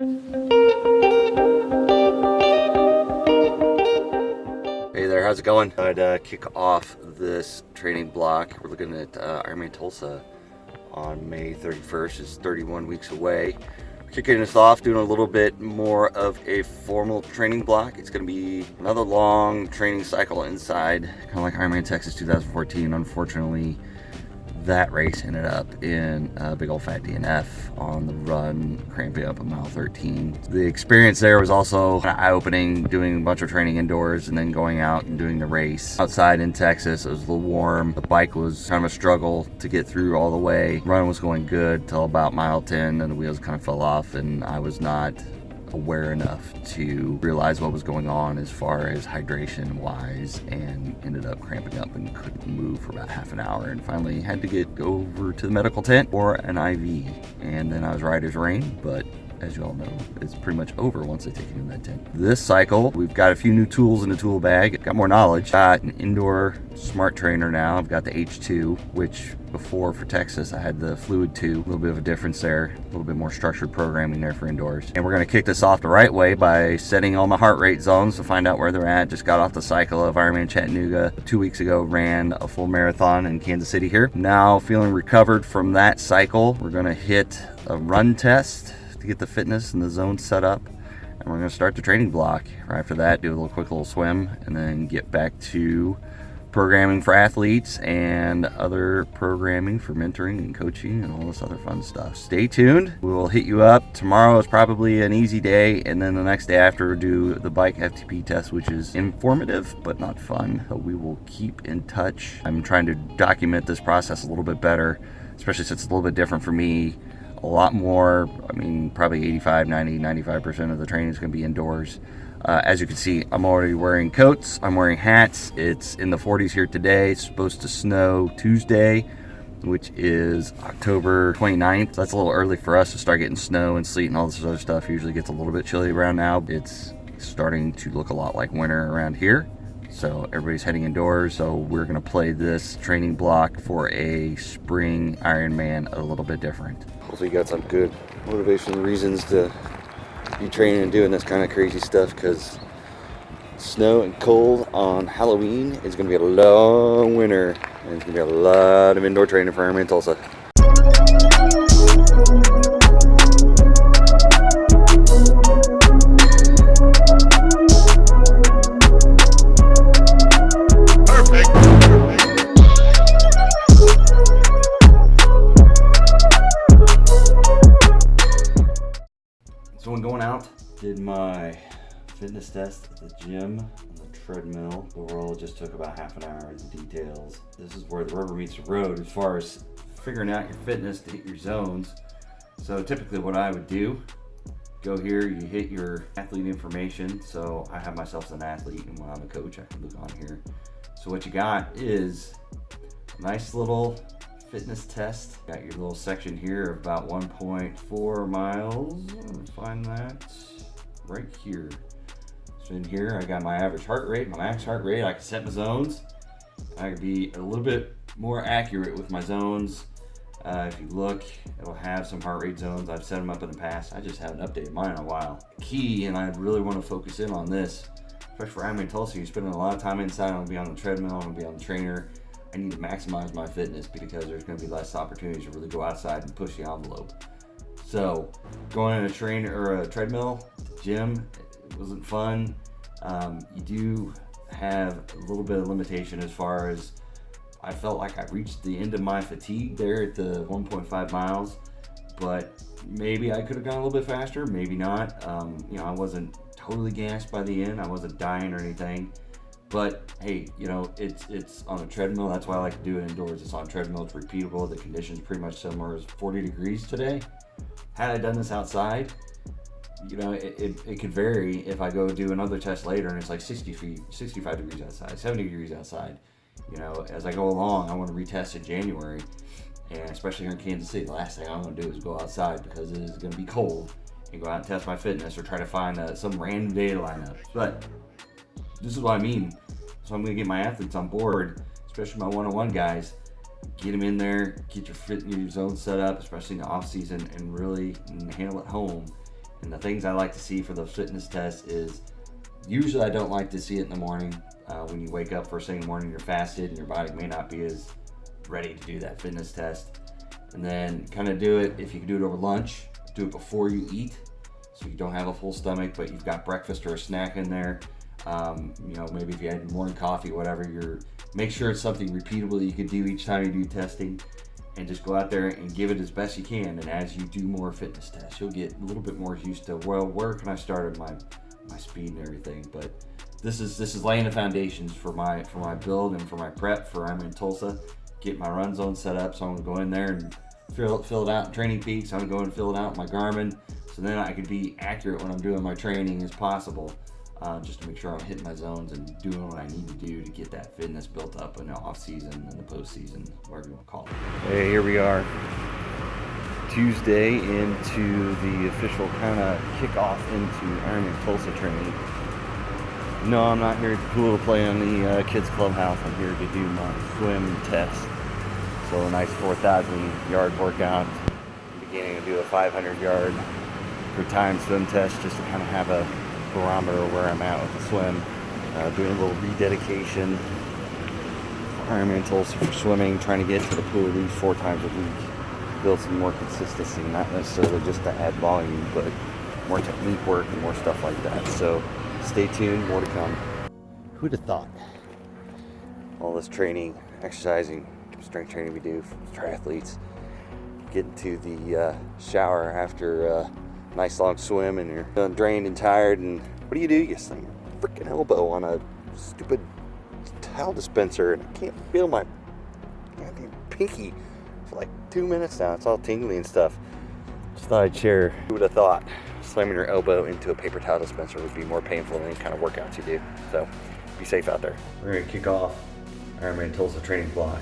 Hey there, how's it going? I'd kick off this training block. We're looking at Ironman Tulsa on May 31st. It's 31 weeks away. Kicking us off, doing a little bit more of a formal training block. It's going to be another long training cycle inside, kind of like Ironman Texas 2014. Unfortunately, that race ended up in a big old fat DNF on the run, cramping up at mile 13. The experience there was also kind of eye-opening, doing a bunch of training indoors and then going out and doing the race outside in Texas. It was a little warm. The bike was kind of a struggle to get through all the way. Run was going good till about mile 10, and the wheels kind of fell off, and I was not aware enough to realize what was going on as far as hydration wise, and ended up cramping up and couldn't move for about half an hour, and finally had to get over to the medical tent for an IV, and then I was right as rain. But as you all know, it's pretty much over once they take you in that tent. This cycle, we've got a few new tools in the tool bag, got more knowledge, got an indoor smart trainer now. I've got the H2, which before for Texas I had the Fluid 2, a little bit of a difference there, a little bit more structured programming there for indoors. And we're going to kick this off the right way by setting all my heart rate zones to find out where they're at. Just got off the cycle of Ironman Chattanooga 2 weeks ago, ran a full marathon in Kansas City here. Now feeling recovered from that cycle, we're going to hit a run test to get the fitness and the zone set up, and we're going to start the training block. Right after that, do a quick little swim, and then get back to programming for athletes and other programming for mentoring and coaching and all this other fun stuff. Stay tuned. We will hit you up. Tomorrow is probably an easy day, and then the next day after we'll do the bike FTP test, which is informative but not fun. So we will keep in touch. I'm trying to document this process a little bit better, especially since it's a little bit different for me. A lot more, probably 85, 90, 95% of the training is going to be indoors. As you can see, I'm already wearing coats, I'm wearing hats. It's in the 40s here today. It's supposed to snow Tuesday, which is October 29th. That's a little early for us to start getting snow and sleet and all this other stuff. Usually gets a little bit chilly around now. It's starting to look a lot like winter around here. So everybody's heading indoors. So we're going to play this training block for a spring Ironman a little bit different. Hopefully you got some good motivational reasons to be training and doing this kind of crazy stuff, because snow and cold on Halloween is going to be a long winter, and it's going to be a lot of indoor training for Ironman Tulsa. So when going out, did my fitness test at the gym on the treadmill. Overall, it just took about half an hour. The details. This is where the rubber meets the road as far as figuring out your fitness to hit your zones. So typically what I would do, go here, you hit your athlete information. So I have myself as an athlete, and when I'm a coach, I can look on here. So what you got is a nice little fitness test. Got your little section here of about 1.4 miles. Find that right here. So in here I got my average heart rate, my max heart rate. I can set my zones. I can be a little bit more accurate with my zones. If you look, it'll have some heart rate zones. I've set them up in the past. I just haven't updated mine in a while. Key, and I really want to focus in on this, especially for Ironman Tulsa, you're spending a lot of time inside. I'm gonna be on the treadmill, I'm gonna be on the trainer. I need to maximize my fitness because there's going to be less opportunities to really go outside and push the envelope. So going on a train or a treadmill, gym, it wasn't fun. You do have a little bit of limitation as far as I felt like I reached the end of my fatigue there at the 1.5 miles, but maybe I could have gone a little bit faster, maybe not. I wasn't totally gassed by the end. I wasn't dying or anything. But hey, it's on a treadmill. That's why I like to do it indoors. It's on a treadmill. It's repeatable. The conditions pretty much similar. It's 40 degrees today. Had I done this outside, it could vary. If I go do another test later and it's like 65 degrees outside, 70 degrees outside. As I go along, I want to retest in January, and especially here in Kansas City, the last thing I want to do is go outside because it is going to be cold and go out and test my fitness or try to find some random day to line up. But this is what I mean. So I'm going to get my athletes on board, especially my one-on-one guys. Get them in there, get your zone set up, especially in the off season, and really handle it home. And the things I like to see for those fitness tests is, usually I don't like to see it in the morning. When you wake up first thing in the morning, you're fasted and your body may not be as ready to do that fitness test. And then kind of do it, if you can do it over lunch, do it before you eat, so you don't have a full stomach, but you've got breakfast or a snack in there. Maybe if you had morning coffee, whatever, make sure it's something repeatable that you can do each time you do testing, and just go out there and give it as best you can. And as you do more fitness tests, you'll get a little bit more used to, well, where can I start my speed and everything. But this is laying the foundations for my build and for my prep for Ironman Tulsa. Get my run zone set up, so I'm gonna go in there and fill it out in Training Peaks. I'm gonna go and fill it out in my Garmin, so then I could be accurate when I'm doing my training as possible, just to make sure I'm hitting my zones and doing what I need to do to get that fitness built up in the off season and the post season, whatever you want to call it. Hey, here we are, Tuesday, into the official kind of kickoff into Ironman Tulsa training. No, I'm not here at the pool to play on the kids clubhouse. I'm here to do my swim test. So a nice 4,000 yard workout. I'm beginning to do a 500 yard per time swim test, just to kind of have a barometer of where I'm at with the swim. Doing a little rededication for Ironman Tulsa for swimming, trying to get to the pool at least 4 times a week. Build some more consistency, not necessarily just to add volume, but more technique work and more stuff like that. So stay tuned, more to come. Who'd have thought? All this training, exercising, strength training we do for triathletes, get into the shower after a nice long swim and you're done, drained and tired, and what do? You slam your freaking elbow on a stupid towel dispenser, and I can't feel my goddamn pinky for like 2 minutes now. It's all tingly and stuff. Just thought I'd share. Who would have thought slamming your elbow into a paper towel dispenser would be more painful than any kind of workouts you do. So be safe out there. We're going to kick off Ironman Tulsa training block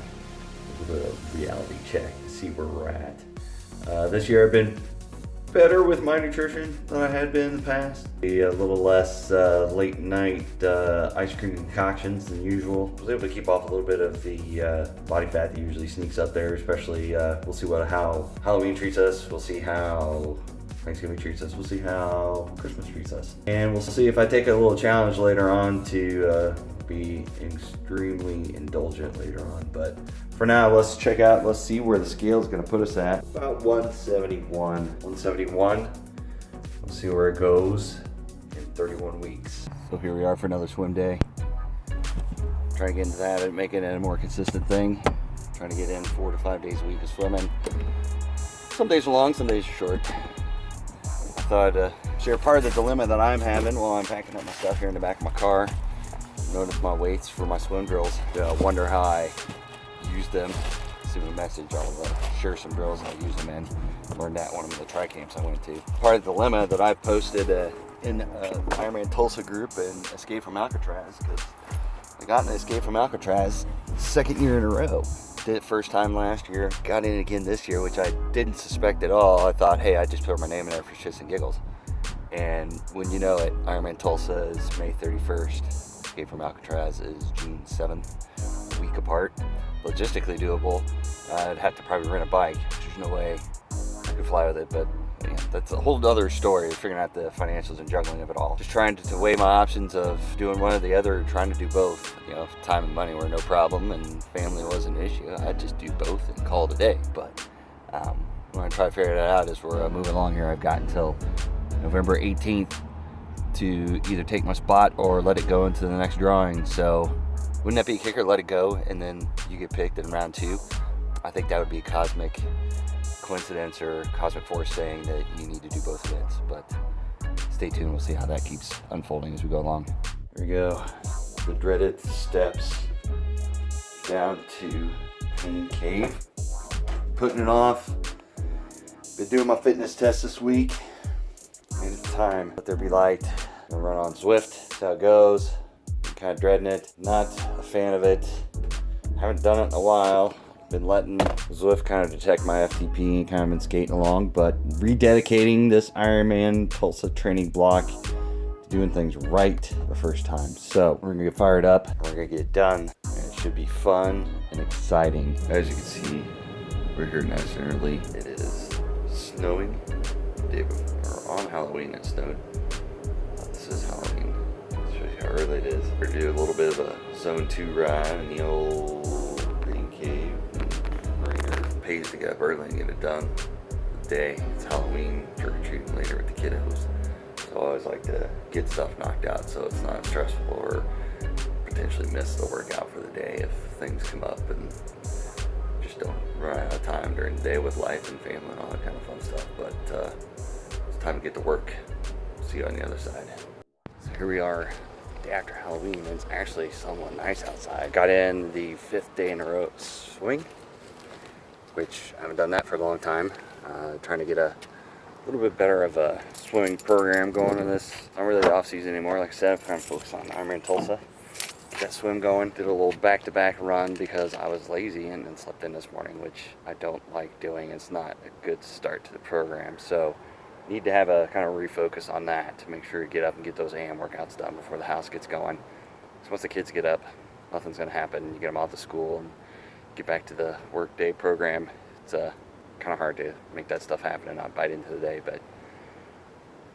with a reality check to see where we're at. This year I've been better with my nutrition than I had been in the past. A little less late night ice cream concoctions than usual. I was able to keep off a little bit of the body fat that usually sneaks up there, especially we'll see how Halloween treats us. We'll see how Thanksgiving treats us. We'll see how Christmas treats us. And we'll see if I take a little challenge later on to be extremely indulgent later on. But for now, let's see where the scale is going to put us at. About 171. We'll see where it goes in 31 weeks. So here we are for another swim day. Trying to get into that and making it a more consistent thing. Trying to get in 4 to 5 days a week of swimming. Some days are long, some days are short. I thought I'd share part of the dilemma that I'm having while I'm packing up my stuff here in the back of my car. Notice my weights for my swim drills. Wonder how I use them. Send me a message. I'll share some drills I'll use them in. Learned that one of the tri camps I went to. Part of the dilemma that I posted in Ironman Tulsa group and Escape from Alcatraz, because I got in Escape from Alcatraz 2nd year in a row. Did it first time last year, got in again this year, which I didn't suspect at all. I thought, hey, I just put my name in there for shits and giggles. And when you know it, Ironman Tulsa is May 31st. Escape from Alcatraz is June 7th, a week apart. Logistically doable. I'd have to probably rent a bike. There's no way I could fly with it, but yeah, that's a whole other story, figuring out the financials and juggling of it all. Just trying to weigh my options of doing one or the other, trying to do both. If time and money were no problem and family was an issue, I'd just do both and call it a day. But when I try to figure that out as we're moving along here, I've got until November 18th to either take my spot or let it go into the next drawing. So wouldn't that be a kicker? Let it go and then you get picked in round 2. I think that would be a cosmic coincidence or cosmic force saying that you need to do both events. But stay tuned, we'll see how that keeps unfolding as we go along. Here we go, the dreaded steps down to Pain Cave. Putting it off. Been doing my fitness test this week. And it's time. Let there be light. I'm gonna run on Zwift. See how it goes. I'm kind of dreading it. Not a fan of it. Haven't done it in a while. Been letting Zwift kind of detect my FTP and kind of been skating along, but rededicating this Ironman Tulsa training block, doing things right the first time. So we're gonna get fired up. We're gonna get it done. And it should be fun and exciting. As you can see, we're here nice and early. It is snowing. Day before on Halloween it snowed. This is Halloween. I'll show you how early it is. We're gonna do a little bit of a zone 2 ride in the old green cave. Marina pays to get up early and get it done. The day it's Halloween, trick-or-treating later with the kiddos. So I always like to get stuff knocked out so it's not stressful or potentially miss the workout for the day if things come up and just don't run out of time during the day with life and family and all that kind of fun stuff. But it's time to get to work. See you on the other side. So here we are, day after Halloween, and it's actually somewhat nice outside. Got in the 5th day in a row swimming, which I haven't done that for a long time. Trying to get a little bit better of a swimming program going in this. Not really the off season anymore. Like I said, I'm kind of focused on Ironman Tulsa. Get that swim going. Did a little back-to-back run because I was lazy and then slept in this morning, which I don't like doing. It's not a good start to the program. So need to have a kind of refocus on that to make sure you get up and get those AM workouts done before the house gets going. So once the kids get up, nothing's going to happen. You get them off to school and get back to the workday program. It's kind of hard to make that stuff happen and not bite into the day, but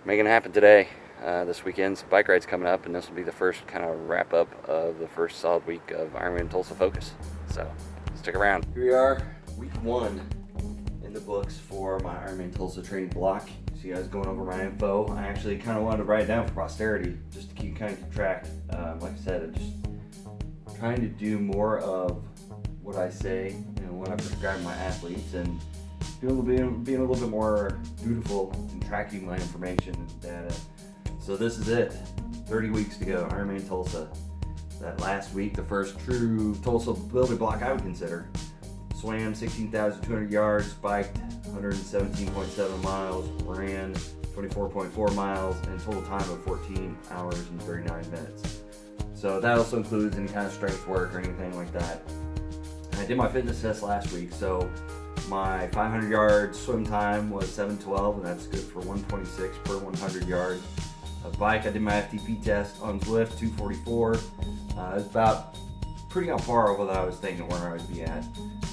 making it happen today. This weekend's bike ride's coming up, and this will be the first kind of wrap up of the first solid week of Ironman Tulsa focus. So stick around. Here we are, week 1 in the books for my Ironman Tulsa training block. See, I was going over my info. I actually kind of wanted to write it down for posterity just to keep track. Like I said, I'm just trying to do more of what I say, when I prescribe my athletes, and being a little bit more dutiful in tracking my information and data. So this is it. 30 weeks to go, Ironman Tulsa. That last week, the first true Tulsa building block I would consider. Swam 16,200 yards, biked 117.7 miles, ran 24.4 miles, and total time of 14 hours and 39 minutes. So that also includes any kind of strength work or anything like that. And I did my fitness test last week, so my 500 yard swim time was 7:12, and that's good for 126 per 100 yards. A bike, I did my FTP test on Zwift, 244. It's about pretty on par with what I was thinking where I would be at.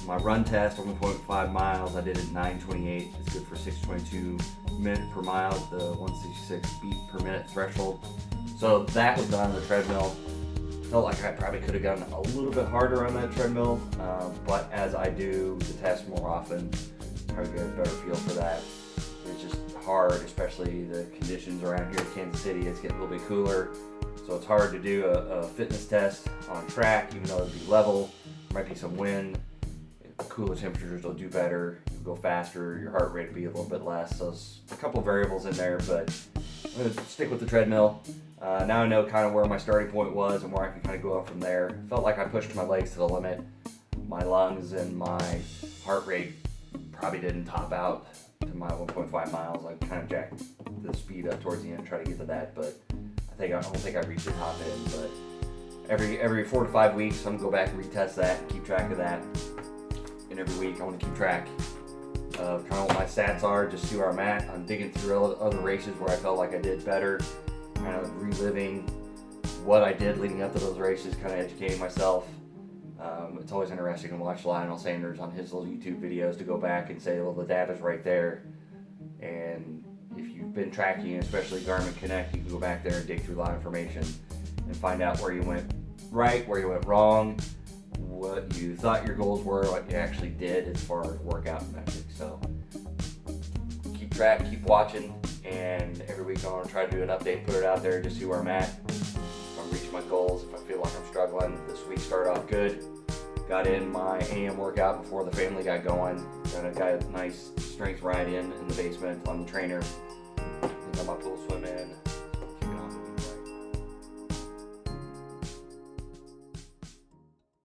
My run test, 1.5 miles, I did at 9:28. It's good for 6:22 minutes per mile, the 166 beat per minute threshold. So that was done on the treadmill. Felt like I probably could have gotten a little bit harder on that treadmill, but as I do the test more often, I get a better feel for that. It's just hard, especially the conditions around here in Kansas City. It's getting a little bit cooler, so it's hard to do a fitness test on track, even though it'd be level. There might be some wind. Cooler temperatures will do better. You'll go faster. Your heart rate will be a little bit less. So there's a couple of variables in there, but I'm going to stick with the treadmill. Now I know kind of where my starting point was and where I can kind of go up from there. Felt like I pushed my legs to the limit. My lungs and my heart rate probably didn't top out to my 1.5 miles. I kind of jacked the speed up towards the end, try to get to that, but I don't think I reached the top end. But every 4 to 5 weeks, I'm going to go back and retest that and keep track of that. And every week, I want to keep track of kind of what my stats are, just see where I'm at. I'm digging through other races where I felt like I did better, kind of reliving what I did leading up to those races, kind of educating myself. It's always interesting to watch Lionel Sanders on his little YouTube videos to go back and say, well, the data's right there. And if you've been tracking, especially Garmin Connect, you can go back there and dig through a lot of information and find out where you went right, where you went wrong, what you thought your goals were, what you actually did as far as workout metrics. So keep track, keep watching, and every week I'm going to try to do an update, put it out there, just see where I'm at. If I'm reaching my goals, if I feel like I'm struggling. This week started off good. Got in my AM workout before the family got going. Got a nice strength ride in the basement on the trainer. Got my pool swim in.